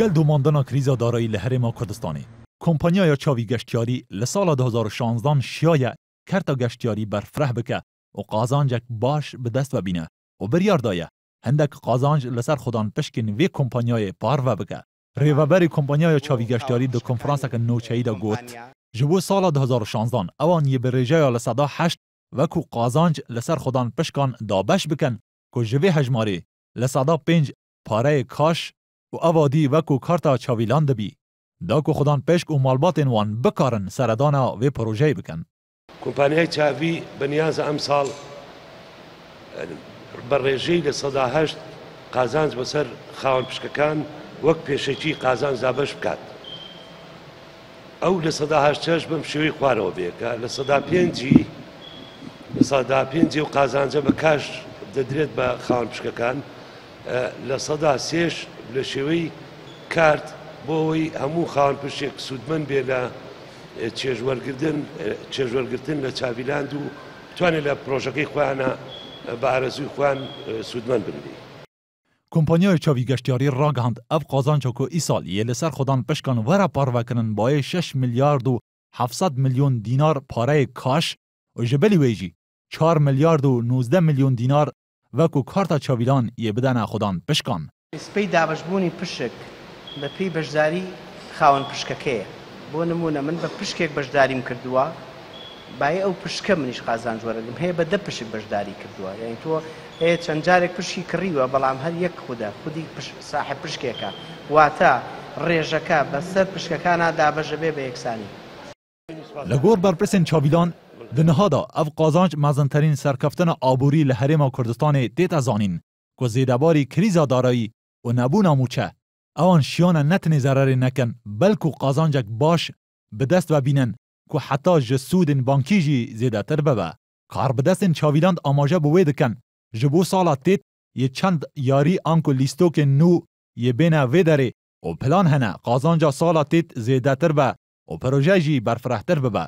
لگل دوماندنا کریزا دارایی لهرما کردستانی کمپانیا چاوی گشتیاری لسال 2016 شیایه کرتا گشتیاری برفره بکه و قازانجک باش به دست و بینه و بریار دایه هندک قازانج لسر خودان پشکن وی کمپانیای پارو بکه. ریوبری کمپانیای چاوی گشتیاری دو کنفرانس که نوچه‌ای دا گوت جبو سال 2016 اوان یه برژه لصدا 8 وکو قازانج لسر خودان پشکان دابش بکن که جوی هجماری لصدا 5 پاره کاش و اوادی وکو کارتا چاویلان دبی دا که خودان پشک و مالباتین وان بکارن سردانا و پروژه بکن. کمپانیای چاوی بنیاز امسال برژه لصدا 8 قازانج بسر خاون پشککان وەک پێشەکی قازان زابەش بکات ئەو لە سەدا 8 بەم شێوەی خوارەوە بێکە لە سەدا 5 و قازانجە بە کاش دەدرێت بە خاوەن پشکەکان لە سەدا 3 لە شێوەی کارت بۆ ئەوەی هەموو خاوەن پشتێک سوودمەند بێ لە چێژوەرگرتن لە چاویلاند و بتوانێت لە پرۆژەکەی خۆیانە بە ئارەزووی خۆیان سوودمەند بنبێ. کمپانیای چاوی گشتیاری را گهاند اف قازانجا که ای سال یه لسر خودان پشکان ورا پارو کنن بای 6 میلیارد و 700 میلیون دینار پاره کاش و جبلی ویجی 4 میلیارد و 19 میلیون دینار وکو کارتا چاویلان یه بدن خودان پشکان. سپی دابشبونی پشک بپی بشداری خاون پشککه بۆ نمونە من بە پشکێک بەشداریم کردووە باە ئەو پشکە منیش قازانج وەرەگرم هەیە بە 10 پشک بەشداری کردووە یعنی تۆ هەیە چەند جارێک پشکی کڕیوە بەڵام هەر یەک خودی ساحب پشکێکە واتە ڕێژەکە بەسەر پشکەکانە دابەژە بێ بە یەکسانی. لەگۆڕ بەرپرسên چاویلان di nihada ev qazanc mezinterîn serkeftina aborî li Herêma Kurdistanê tête zanîn ku zêdebarî krîza darayî û nebûna mûçe ewan şiyane ne tinê zererê nekin belkû qazancek baş bi dest vebînin ku heta ji sûdên bankî jî zêdetir bibe. Karbidestên çaviland amaje bi wê dikin ji bo sala têt yê çend yarî an ku lîstokên nû yê bêne vê derê û plan hene qazanca sala têt zêdetir be û proje jî berfirehtir bibe.